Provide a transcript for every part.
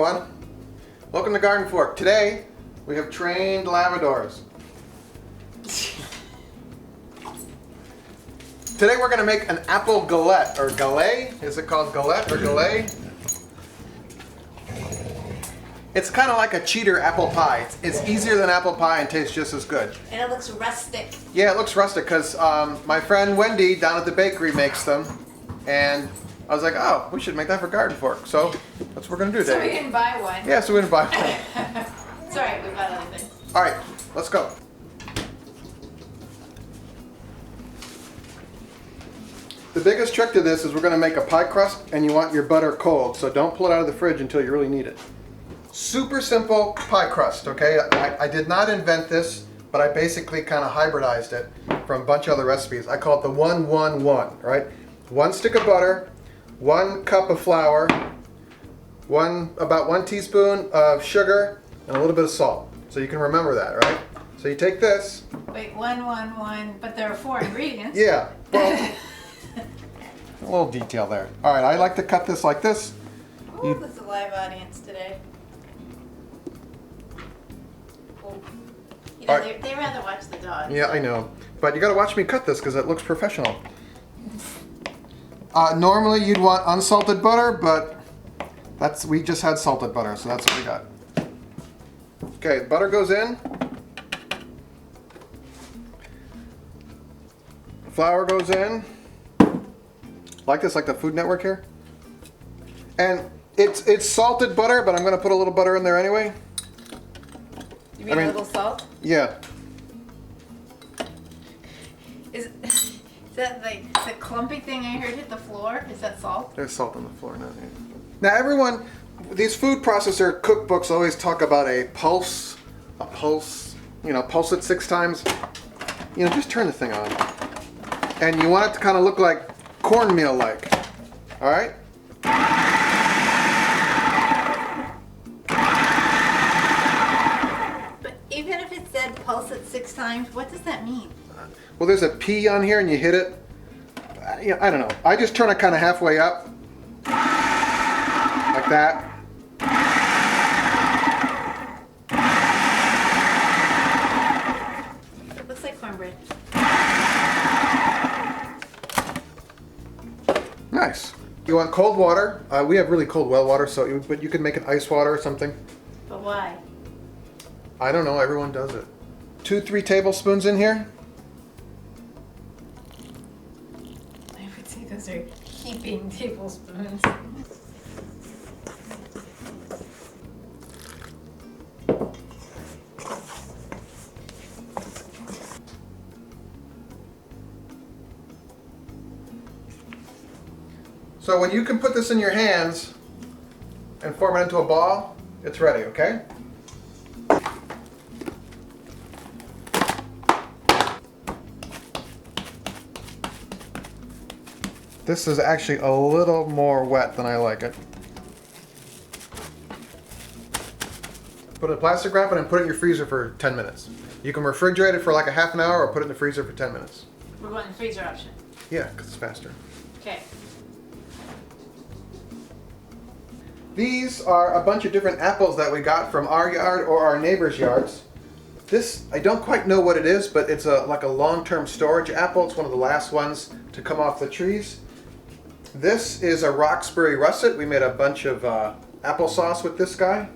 everyone. Welcome to GardenFork. Today we have trained Labradors. Today we're going to make an apple galette, or galette. Is it called galette or galette? It's kind of like a cheater apple pie. It's easier than apple pie and tastes just as good. And it looks rustic. Yeah, it looks rustic because my friend Wendy down at the bakery makes them. And I was like, oh, we should make that for GardenFork. So that's what we're going to do today. So we didn't buy one. Yeah, so we didn't buy one. It's alright, we bought other things. All right, let's go. The biggest trick to this is we're going to make a pie crust and you want your butter cold. So don't pull it out of the fridge until you really need it. Super simple pie crust, okay? I did not invent this, but I basically kind of hybridized it from a bunch of other recipes. I call it the 1-1-1, right? 1 stick of butter, 1 cup of flour, about 1 teaspoon of sugar, and a little bit of salt. So you can remember that, right? So you take this. Wait, 1-1-1, but there are 4 ingredients. Yeah, well, a little detail there. All right, I like to cut this like this. Oh, there's a live audience today. You know, Alright. they rather watch the dog. Yeah, I know. But you gotta watch me cut this because it looks professional. Normally you'd want unsalted butter, but we just had salted butter, so that's what we got. Okay, butter goes in. Flour goes in. Like this, like the Food Network here. And it's salted butter, but I'm gonna put a little butter in there anyway. You mean a little salt? Yeah. Is that like the clumpy thing I heard hit the floor? Is that salt? There's salt on the floor now. Now everyone, these food processor cookbooks always talk about a pulse, you know, pulse it 6 times. You know, just turn the thing on. And you want it to kind of look like cornmeal-like. All right? Even if it said pulse it 6 times, what does that mean? Well, there's a P on here and you hit it. I don't know. I just turn it kind of halfway up. Like that. It looks like cornbread. Nice. You want cold water. We have really cold well water, but you could make it ice water or something. But why? I don't know, everyone does it. 2-3 tablespoons in here. I would say those are heaping tablespoons. So when you can put this in your hands and form it into a ball, it's ready, okay? This is actually a little more wet than I like it. Put it in plastic wrap and put it in your freezer for 10 minutes. You can refrigerate it for like a half an hour or put it in the freezer for 10 minutes. We're going the freezer option. Yeah, because it's faster. Okay. These are a bunch of different apples that we got from our yard or our neighbors' yards. This, I don't quite know what it is, but it's like a long-term storage apple. It's one of the last ones to come off the trees. This is a Roxbury russet. We made a bunch of applesauce with this guy.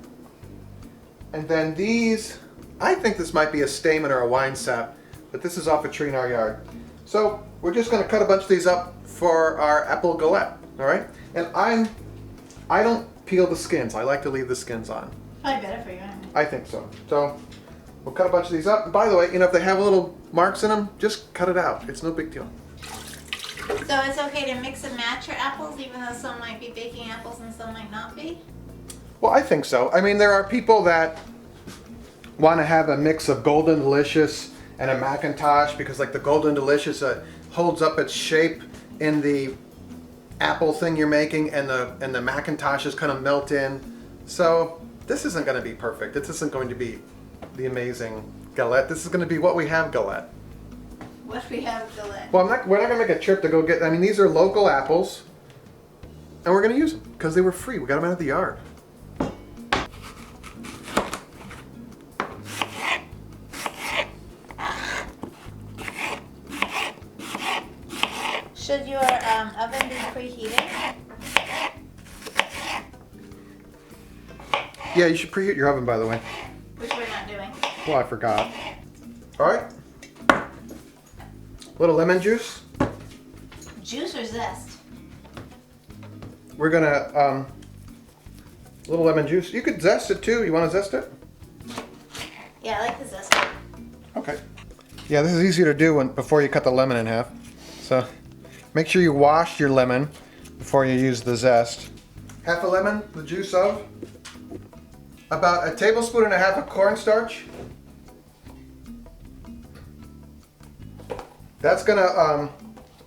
And then these, I think this might be a stamen or a wine sap, but this is off a tree in our yard. So we're just going to cut a bunch of these up for our apple galette, all right? And I don't peel the skins. I like to leave the skins on. Probably better for you, isn't it? I think so. So we'll cut a bunch of these up. And by the way, you know, if they have little marks in them, just cut it out. It's no big deal. So it's okay to mix and match your apples, even though some might be baking apples and some might not be? Well, I think so. I mean, there are people that want to have a mix of Golden Delicious and a Macintosh because, like, the Golden Delicious holds up its shape in the apple thing you're making, and the Macintoshes kind of melt in. So this isn't going to be perfect. This isn't going to be the amazing galette. This is going to be what we have galette. What we have, Galette? Well, we're not going to make a trip to go get, I mean, these are local apples, and we're going to use them because they were free. We got them out of the yard. Should your oven be preheated? Yeah, you should preheat your oven, by the way. Which we're not doing. Well, I forgot. All right. A little lemon juice. Juice or zest? We're gonna, a little lemon juice. You could zest it too. You want to zest it? Yeah, I like the zest. Okay. Yeah, this is easier to do before you cut the lemon in half. So make sure you wash your lemon before you use the zest. Half a lemon, the juice of. About 1.5 tablespoons of cornstarch. That's gonna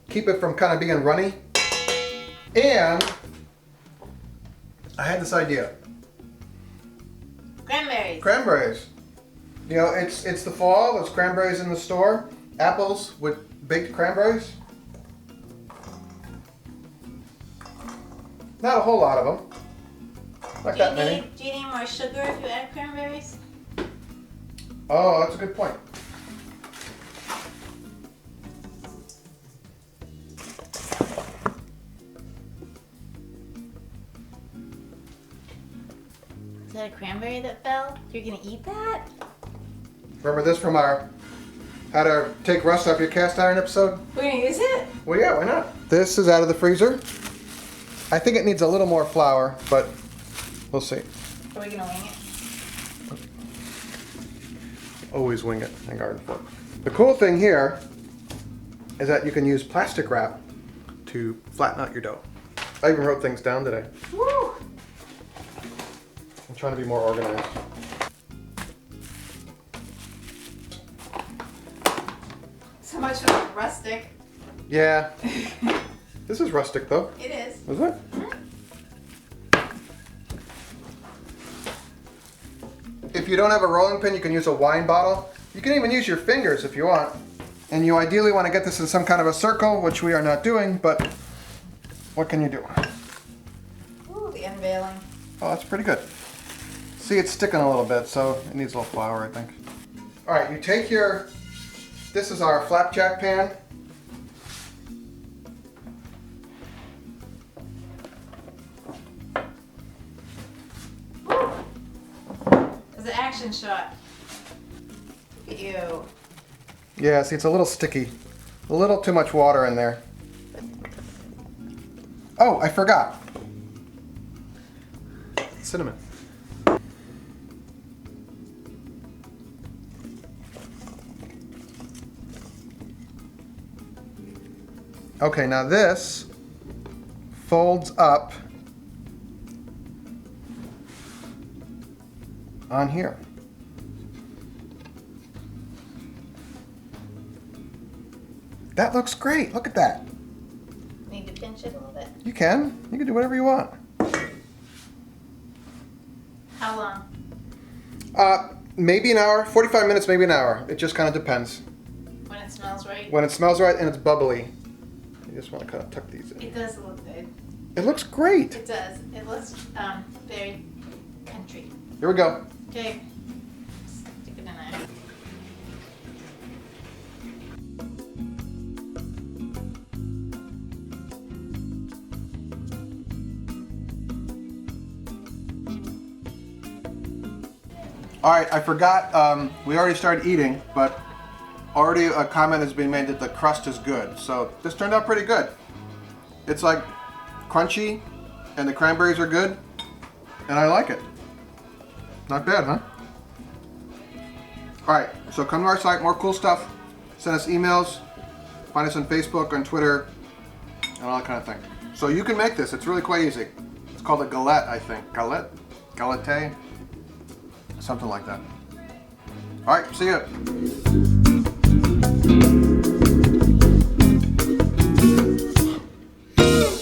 keep it from kind of being runny. And I had this idea. Cranberries. Cranberries. You know, it's the fall. There's cranberries in the store. Apples with baked cranberries. Not a whole lot of them. Not that many. Do you need more sugar if you add cranberries? Oh, that's a good point. Is that a cranberry that fell? You're gonna eat that? Remember this from our how to take rust off your cast iron episode? We're gonna use it? Well, yeah, why not? This is out of the freezer. I think it needs a little more flour, but we'll see. Are we gonna wing it? Always wing it in GardenFork. The cool thing here is that you can use plastic wrap to flatten out your dough. I even wrote things down today. Woo! I'm trying to be more organized. So much for rustic. Yeah. This is rustic though. It is. Is it? If you don't have a rolling pin, you can use a wine bottle. You can even use your fingers if you want. And you ideally want to get this in some kind of a circle, which we are not doing, but what can you do? Ooh, the unveiling. Oh, that's pretty good. See, it's sticking a little bit, so it needs a little flour, I think. All right, you take your, this is our flapjack pan. It's an action shot. Ew. Yeah, see, it's a little sticky. A little too much water in there. Oh, I forgot. Cinnamon. Okay, now this folds up on here. That looks great. Look at that. Need to pinch it a little bit. You can. You can do whatever you want. How long? Maybe an hour, 45 minutes, maybe an hour. It just kind of depends. When it smells right? When it smells right and it's bubbly, you just want to kind of tuck these in. It does look good. It looks great. It does. It looks very country. Here we go. Okay. Stick it in there. All right, I forgot, we already started eating, but already a comment has been made that the crust is good. So this turned out pretty good. It's like crunchy and the cranberries are good and I like it. Not bad, huh? All right, so come to our site, more cool stuff. Send us emails, find us on Facebook, on Twitter, and all that kind of thing. So you can make this, it's really quite easy. It's called a galette, I think. Galette? Galette? Something like that. All right, see ya.